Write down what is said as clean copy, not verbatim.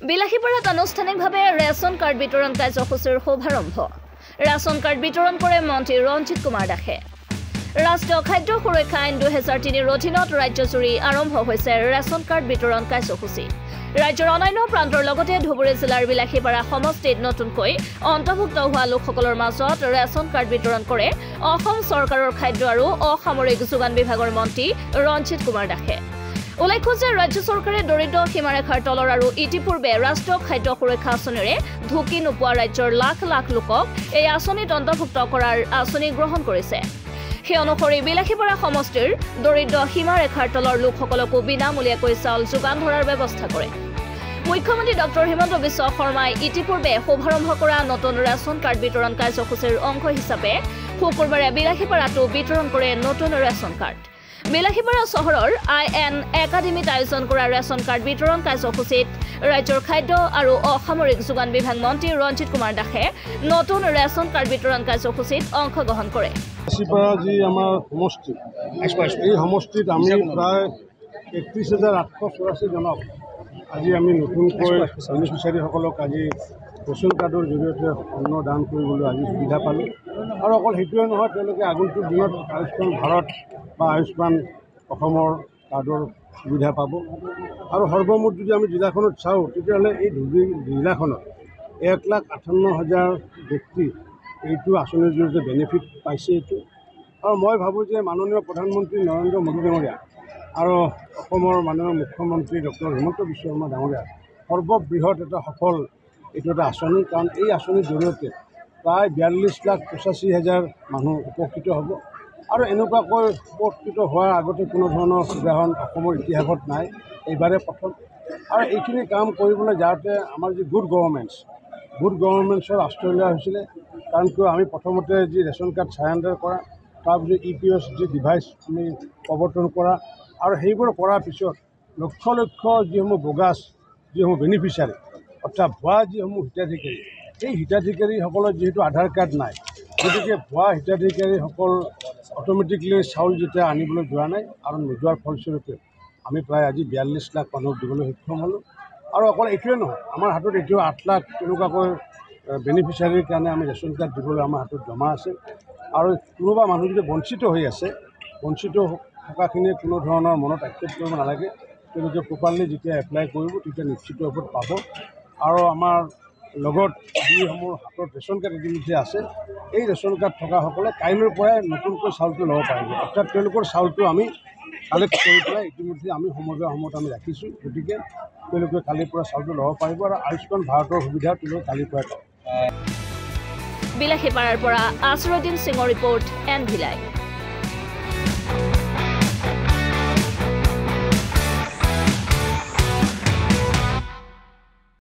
বিলাসীপাৰাত আনুষ্ঠানিকভাৱে ration card বিতৰণ কাৰ্যসূচীৰ শুভাৰম্ভ। ৰেচন কাৰ্ড বিতৰণ কৰে মন্ত্ৰী ৰঞ্জিত কুমাৰ দাসে। ৰাষ্ট্ৰীয় খাদ্য সুৰক্ষা আইন 2003 অধীনত ৰাজ্যজুৰি আৰম্ভ হৈছে ৰেচন কাৰ্ড বিতৰণ কাৰ্যসূচী। ৰাজ্যৰ অন্যান্য প্ৰান্তৰ লগতে ধুবুৰী জিলাৰ বিলাসীপাৰা সমষ্টিত নতুনকৈ অন্তৰ্ভুক্ত হোৱা লোকসকলৰ মাজত ৰেচন কাৰ্ড বিতৰণ কৰে অসম চৰকাৰৰ খাদ্য আৰু অসামৰিক যোগান বিভাগৰ মন্ত্ৰী ৰঞ্জিত কুমাৰ দাসে। উল্লেখ্য যে ৰাজ্য চৰকাৰে দৰিদ্ৰ সীমাৰেখাৰ তলৰ আৰু ইতিপূৰ্বে ৰাষ্ট্ৰীয় খাদ্য সুৰক্ষা আঁচনিৰে ঢুকি নোপোৱা ৰাজ্যৰ লাখ লাখ লোকক এই আঁচনিত অন্তৰ্ভুক্ত কৰাৰ আঁচনি গ্ৰহণ কৰিছে। সেই অনুসৰি বিলাসীপাৰা সমষ্টিৰ দৰিদ্ৰ সীমাৰেখাৰ তলৰ লোকসকলকো বিনামূলীয়াকৈ চাউল যোগান ধৰাৰ ব্যৱস্থা কৰে। মুখ্যমন্ত্ৰী ডক্টৰ হিমন্ত বিশ্ব শৰ্মাই ইতিপূৰ্বে শুভাৰম্ভ কৰা নতুন ৰেচন কাৰ্ড বিতৰণ কাৰ্যসূচীৰ অংশ হিচাপে শুকুৰবাৰে বিলাসীপাৰাতো বিতৰণ কৰে নতুন ৰেচন কাৰ্ড। বিলাসীপাৰা চহৰৰ IN একাডেমীত আয়োজন কৰা ৰেচন কাৰ্ড বিতৰণ কাৰ্যসূচীত ৰাজ্যৰ খাদ্য আৰু অসামৰিক যোগান বিভাগ মন্ত্ৰী ৰঞ্জিত কুমাৰ দাসে নতুন ৰেচন কাৰ্ড বিতৰণ কাৰ্যসূচীত অংশগ্ৰহণ কৰে। বিলাসীপাৰা যি আমাৰ সমষ্টি, এই সমষ্টিত আমি প্ৰায় 31,884 জনক আজি আমি নতুনকৈ বেনিফিচিয়াৰীসকলক আজি ৰেচন কাৰ্ডৰ জৰিয়তে অন্ন দান কৰিবলৈ আজি সুবিধা পালোঁ। আৰু অকল সেইটোৱে নহয়, তেওঁলোকে আগন্তুক দিনত আয়ুষ্মান ভাৰত বা আয়ুষ্মান অসমৰ কাৰ্ডৰ সুবিধা পাব। আৰু সৰ্বমুঠ যদি আমি জিলাখনত চাওঁ তেতিয়াহ'লে এই ধুবুৰী জিলাখনত 1,58,000 ব্যক্তি এইটো আঁচনিৰ জৰিয়তে বেনিফিট পাইছে এইটো। আৰু মই ভাবোঁ যে মাননীয় প্ৰধানমন্ত্ৰী নৰেন্দ্ৰ মোদী ডাঙৰীয়া আৰু অসমৰ মাননীয় মুখ্যমন্ত্ৰী ডক্টৰ হিমন্ত বিশ্ব শৰ্মা ডাঙৰীয়া সৰ্ববৃহৎ এটা সফল এইটো এটা আঁচনি, কাৰণ এই আঁচনিৰ জৰিয়তে প্ৰায় 42,85,000 মানুহ উপকৃত হ'ব। আৰু এনেকুৱাকৈ উপকৃত হোৱাৰ আগতে কোনো ধৰণৰ উদাহৰণ অসমৰ ইতিহাসত নাই, এইবাৰে প্ৰথম। আৰু এইখিনি কাম কৰিবলৈ যাওঁতে আমাৰ যি গুড গভৰ্ণমেণ্টছৰ আশ্ৰয় লোৱা হৈছিলে। কাৰণ কিয় আমি প্ৰথমতে যি ৰেচন কাৰ্ড চাৰেণ্ডাৰ কৰা, তাৰপিছত EPS যি ডিভাইচ আমি প্ৰৱৰ্তন কৰা, আৰু সেইবোৰ কৰাৰ পিছত লক্ষ লক্ষ যিসমূহ বগাছ যিসমূহ বেনিফিচিয়াৰী অৰ্থাৎ ভুৱা যিসমূহ হিতাধিকাৰী, সেই হিতাধিকাৰীসকলৰ যিহেতু আধাৰ কাৰ্ড নাই, গতিকে ভুৱা হিতাধিকাৰীসকল অট'মেটিকলি চাউল যেতিয়া আনিবলৈ যোৱা নাই, আৰু নোযোৱাৰ ফলস্বৰূপে আমি প্ৰায় আজি 42 লাখ মানুহক দিবলৈ সক্ষম হ'লোঁ। আৰু অকল এইটোৱে নহয়, আমাৰ হাতত এতিয়াও 8 লাখ তেনেকুৱাকৈ বেনিফিচিয়াৰীৰ কাৰণে আমি ৰেচন কাৰ্ড দিবলৈ আমাৰ হাতত জমা আছে। আৰু কোনোবা মানুহ যদি বঞ্চিত হৈ আছে, বঞ্চিত থকাখিনিয়ে কোনো ধৰণৰ মনত আক্ষেপ কৰিব নালাগে। তেওঁলোকে প্ৰপাৰলি যেতিয়া এপ্লাই কৰিব তেতিয়া নিশ্চিত ওপৰত পাব। আৰু আমাৰ লগত যিসমূহ হাতত ৰেচন কাৰ্ড ইতিমধ্যে আছে, এই ৰেচন কাৰ্ড থকাসকলে কাইলৈৰ পৰাই নতুনকৈ চাউলটো ল'ব পাৰিব। অৰ্থাৎ তেওঁলোকৰ চাউলটো আমি কালেক্ট কৰি পেলাই ইতিমধ্যে আমি সময়ত আমি ৰাখিছোঁ। গতিকে তেওঁলোকে কালিৰ পৰা চাউলটো ল'ব পাৰিব আৰু আয়ুষ্মান ভাৰতৰ সুবিধা তেওঁলোকে কালিৰ পৰাই পাব। বিলাসীপাৰাৰ পৰা আছৰুদ্দিন সিঙৰ ৰিপৰ্ট, এন ভিলাই।